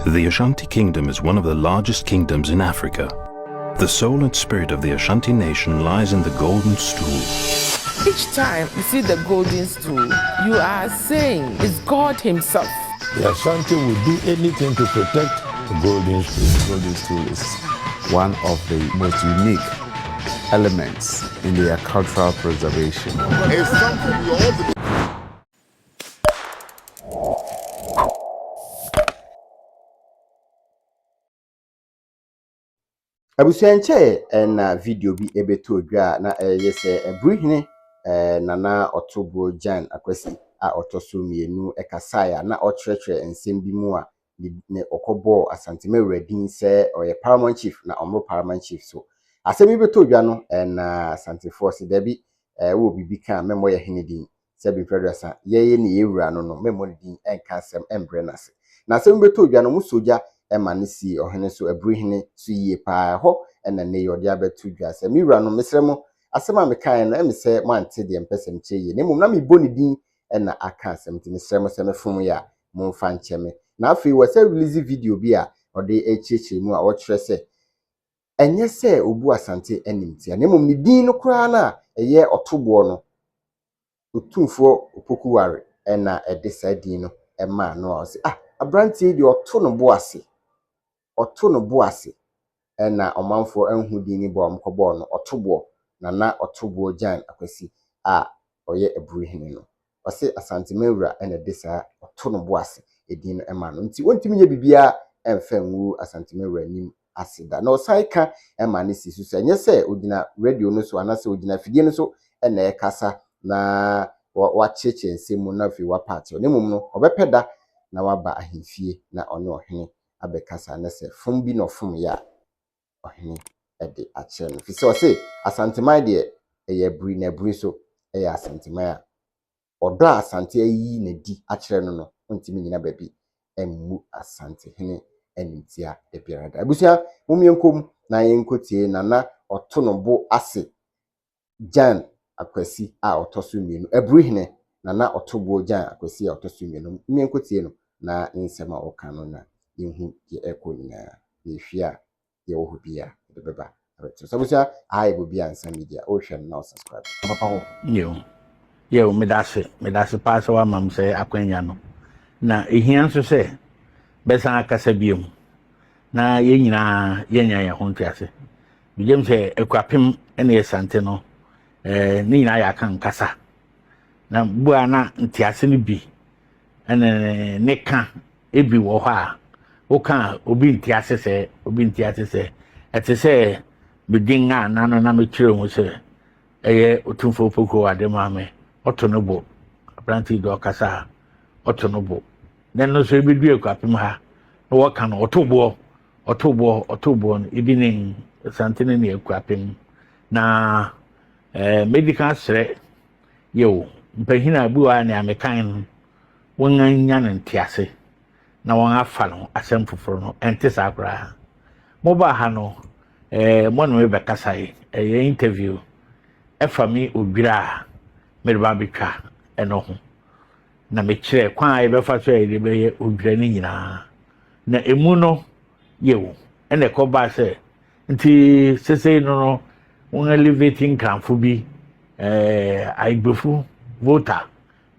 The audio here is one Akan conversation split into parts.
The Ashanti Kingdom is one of the largest kingdoms in Africa. The soul and spirit of the Ashanti nation lies in the golden stool. Each time you see the golden stool, you are saying it's God himself. The Ashanti will do anything to protect the golden stool. The golden stool is one of the most unique elements in their cultural preservation. It's something we all Abusuanche na video bi ebeto odwa na yese Aburihene nana otobo Jan akwasi a otoso mienu ekasaya na okyerɛkyerɛ nsɛm bi mu a ne okobo Asantehene din sɛ oye paramount chief na omro paramount chief so asɛm bi beto odwa no na Asantefo se da bi wo bibi kan memo ye hene din sɛ bi producer ye ne yewura no memo din enka asɛm embre nase na asɛm beto odwa no musoja ema ne si ohene so Aburihene so yie pa ho ena ne yodi abetu dwa se mi wura no mesremo asema me kan na emi se mo ante de empesem cheye ne mum na me boni din ena aka asem ti mesremo se me fom ya mo fa ncheme na afi we se release video bi a ode echichi mu a wo kyerɛ se enye se obu Asante animtia ne mum ni din no kra na eye otobo no otumfo opokuware ena edesa din no ema no o se abrantie de oto no boase na omanfo anhudi ni bo amkọbọ no otobo na otobo Jan akwasi a oye Aburihene no ose Asantehene na desa oto no boase edin no ema no nti wontimi nye bibia emfanwu Asantehene nim asida na osaika ema ne sisu so enye se odina radio no so anase odina fidie no so na ekasa na wa cheche nsemu na fi wa party ne mum no obepeda na waba ahemfie na one ohene abekasa na se fom bi no fom ya ohene ede ache no fi so se Asantehene de eye buri na buri so eye Asantehene a odo Asante ayi na di ache no ntimi nyina ba bi emmu Asantehene animtia de biarada abusia mumyenkom na yenkotie na oto no bo ase Jan akwasi a otoso mienu Aburihene na otobo Jan akwasi a otoso mienu mumyenkotie no na nsema okano na yehu ye ekonyina yehwia ye wo bia de beba abeto so busia BOBIE Ansah media o hwe na subscribe papa ho yo medase pass wa mam se akwanya no na ehia nso se besa akasa biem na ye nyina yenya ye ho ntiase bijem se ekwapem ene Asante no ne nyina ya kan kasa na bua na ntiase no bi ene ne ka ebi wo ha o kan obi ntiase se ete se bidinga na me kire mu se eye otumfo poko ade maame otonobo apranti do kasa otonobo den no so ebi du ekwapem ha no wo kan otobo ibinin Asantehene ne ekwapem na medical sre yo mpahina abuwa ne amekan wonanya ntiase na won afa no asem foforo no ente sakra mo ba ha no mo no be kasai interview efami obira me ba betwa eno ho na me kire kwan ai be fa so ai be ye obira ni nyina na emu no yewo ene ko ba se nti sese no won elevating kanfo bi aigbefu voter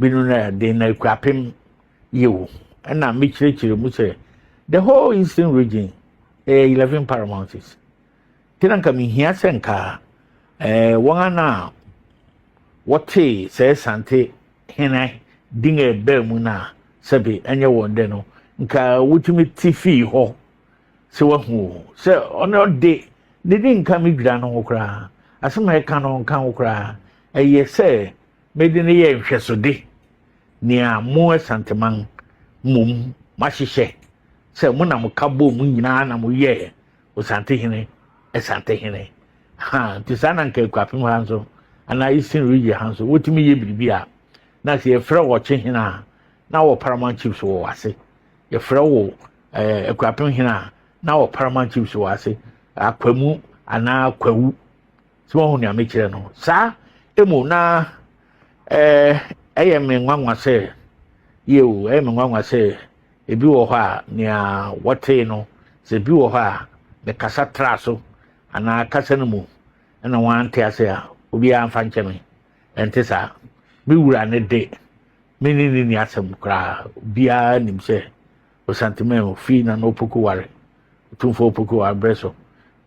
binu na de na ekwapem yewo na me kire mu se the whole eastern region 11 paramounts tinanka mi hia senka wona wote se Asantehene dinga be mu na sebe enye wonde no nka wutumi tifi ho se wahu se ono de nka mi dwira no okra asema e kan no nka okra eye se medine ye hwesode nia mo Asantehene mum mahihye se mo na mo kabo mu nyina na mo ye Asantehene ha tisana nka ekwapem hanso ana isin region hanso wotimi ye bibia na se efra wo chehina na wo paramount chiefs wo wase efra wo ekwapem hina na wo paramount chiefs wo wase akwamu ana akwawu so ho ne amekire no sa emu na eye me nwanwa se yewu eye me nwanwa se ebi wɔ hɔ a nea wɔtee no sɛ ebi wɔ hɔ a me kasa tra so ana kasa no mu ɛna wɔante ase a obi amfa nkyɛ me ɛnte saa me wura ne de me ni asɛm koraa biara nim sɛ Asantehene fi na no poku ware tumfo poku ware breso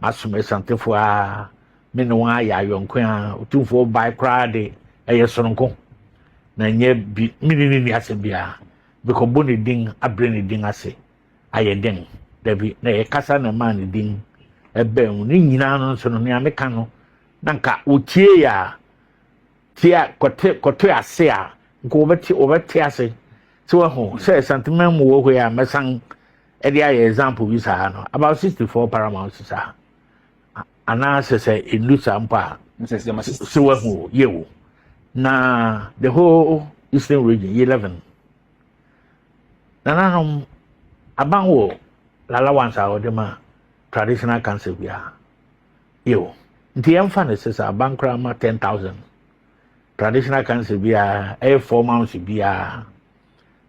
masom Asantefo a me no wa ya yonko a tumfo bai koraa de ɛyɛ soronko na nye bi me ni asɛm bia because boni ding abre ne ding ase ayɛ den dabi na yɛ kasa na ma ne ding ɛbɛn ne nyina no so no ne ameka no nanka otie ya tia kote ase a nko obɛte ase so ho say Asantehene mu wo hɔ a mesan ɛde ayɛ example bi saa no about 64 paramounts saa ana say enu sampa so ho yewo na the whole eastern region 11 nananom abanwo lalawansa odema traditional council bia yo nti yɛmfa ne sesa abankra ma 10,000 traditional council bia 4 months bia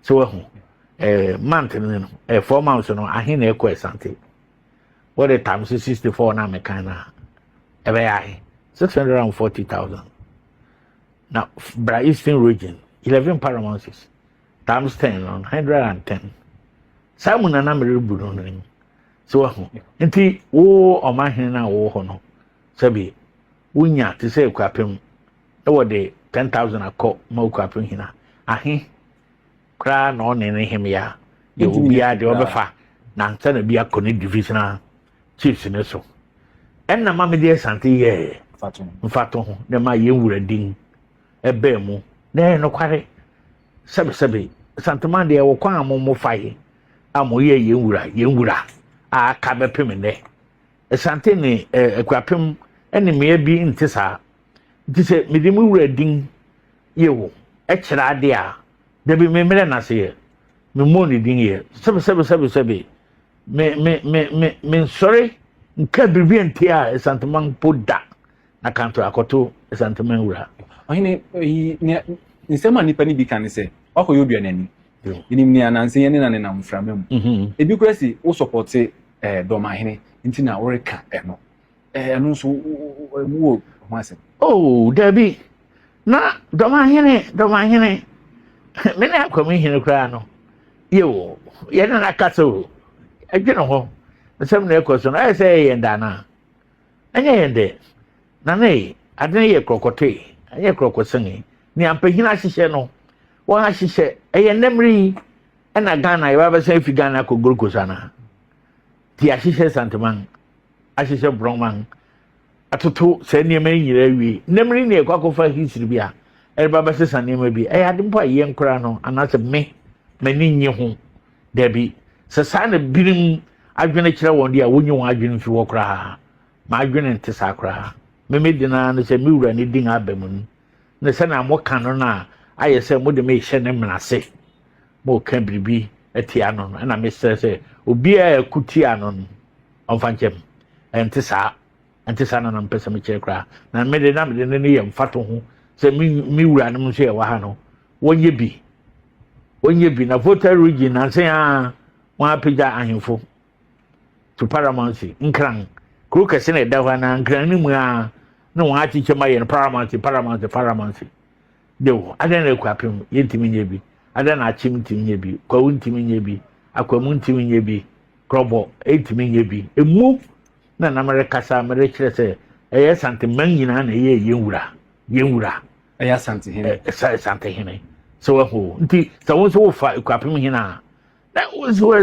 so ho month no 4 months no ahene ekɔ Asante what the times 64 na mekana ebe ai 640,000 now bra eastern region 11 paramounts times 10 on 110 Simon na mere bu no nim so ho nti wo omahene na wo ho no sabi wunya te say kwapem e wo de 10,000 akọ ma kwapem hina ahe kra na ne him ya ye obi a de obefa na nta na bi akọ ne divisional chiefs ne so enna ma me de Asante ye mfato ho na ma ye wura din ebe mu na no kware sabi Asantehene de wo kwa ammo faye amoye yenwura a ka bepem ne Asantehene akwapem ene me bi ntisa ntise me de mu wura din yewo e kira ade a da bi me mere na se ye me mo ni din ye sabi me sorry nka bibi ente a Asantehene poda na kanto akoto Asantehene wura ohine ni sema nipa ni bi kan se okoyo bi anani inim ni ananse ye ne na ne na mframa mu ebi kura si wo support Dormaahene nti na wo reka eno so wo hwase oh dabi na Dormaahene me na akwami hene kura no yo ye na kaso adwene ho sem na ekoso no say ye ndana anya ye nde na nei adene ye krokote anya krokosene ni ampahina hihye no won ahihye eye nemri na Ghana ye baba say fi Ghana ko gurukosana ti ahihye Asantehene ahihye Brongman atoto se niema nyira wi nemri ne kwakofa history bia e baba say sanema bi e adempo aye nkora no anase me mani nye ho dabi se sana birim adwene kire won dia wonyi won adwene fi wo kora ma adwene nte sa kora me medina no se mi wura ne din abamu ne se na mo kan no na aye se mo de me hye ne mnase mo kan biribi atia no na me se obi a kutia no onfanchem ente sa na mpesa me kire kora na me de ne ye mfato ho se mi wura ne mo so ye wa ha no wonye bi na voter region na se a won apija ahemfo to paramount nkran kru kese na da na nkran ni mu a na won achiche ma ye paramount dewo adan na kwapem yentimi nye bi adan na achim ntimi nye bi kwawu ntimi nye bi akwamu ntimi nye bi krobo etimi nye bi emu na mere kasa mere kire se eye Asantehene nyina na eye yenwura eye Asantehene so ho nti so wo fa kwapem hina na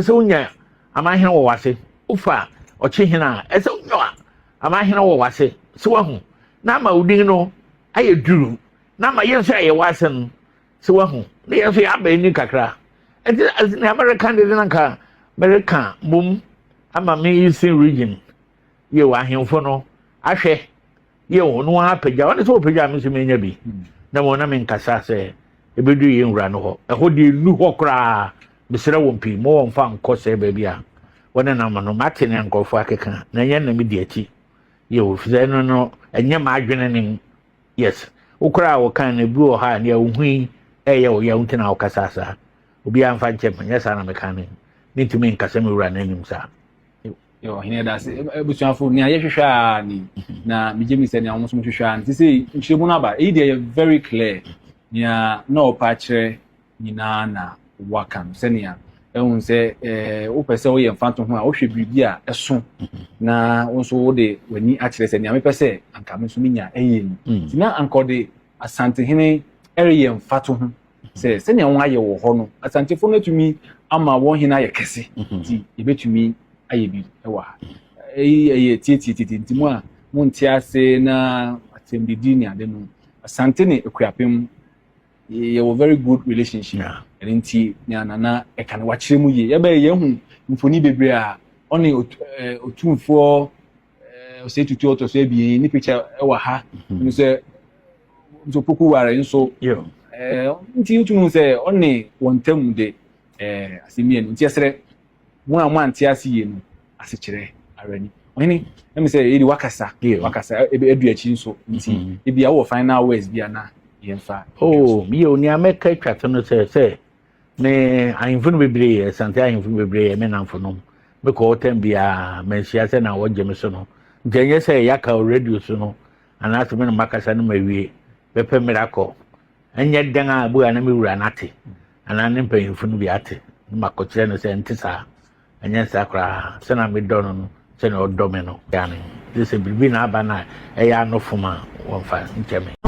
wo nya amahene wo wase ufa ochi hina ese unwa amahene wo wase so ho na ma udin no aye duru na ma yenso aye wase no so ho na yenso ya ba ni kakra enti na American de nanka American mum ama me eastern region ye wa ahemfo no ahwe ye wo no apagya wona so apagya me so menya bi na mo na me nkasa se ebedu ye nwura no ho eho de lu ho kra besere wo mpi mo wo mfa nkose ba bia wona na no mate ne nkofo akeka na nya na me di achi ye wo fize no enya ma adwene nim yes ukra wo kan na bi wo ha na wo hui eye wo ya unti na wo kasasa obi amfa nkyem nyɛ saa na meka ne ntumi nkasa me wura n'anim saa yo hine da se ebusuafo ni ayehwehwe a ni na megye mi se ni awon so hwehwe a nti se nkyeremu na ba e dey very clear nia na opa kire nyina na wakan se nia ehun se wo pese wo ye mfanto ho a wo hwe biribi a eso na wo so wo de wani akire se nia me pese anka me so minya eye ni ti na anka de Asantehene ere ye mfato ho se nia won aye wo ho no asantefo no tumi ama wo hina ye kese ti ebetumi aye bi ewa tie ntimu a monti ase na atembidi ni ade no Asantehene ekuapem ye were very good relationship enti nya nana e kan wa kyeremu ye ye ba ye hu mfoni bebre a oni otumfo o se tutu oto so ebien ni picture ewa ha ni se so poku ware nso nti utumu se oni wontam de asemi enu nti esere mo anti ase ye no ase kyere arani oni em se edi wakasa edu achi nso nti ebi a wo final words bia na yemfa mi oni ameka twato no se me ahimfunu bebre ahimfunu bebre me namfonom me ko otem bia mensia se na woje me so no ntenye se yaka radio so no anato me no makasa no mawie bepe miracle enye den a bu ana me wura nate ana ne mpanyimfunu bi ate makokyere no se ntisa enye sakra se na me dono no se na odo me no yani this bibi na aba na eya no fuma wonfa nkyeme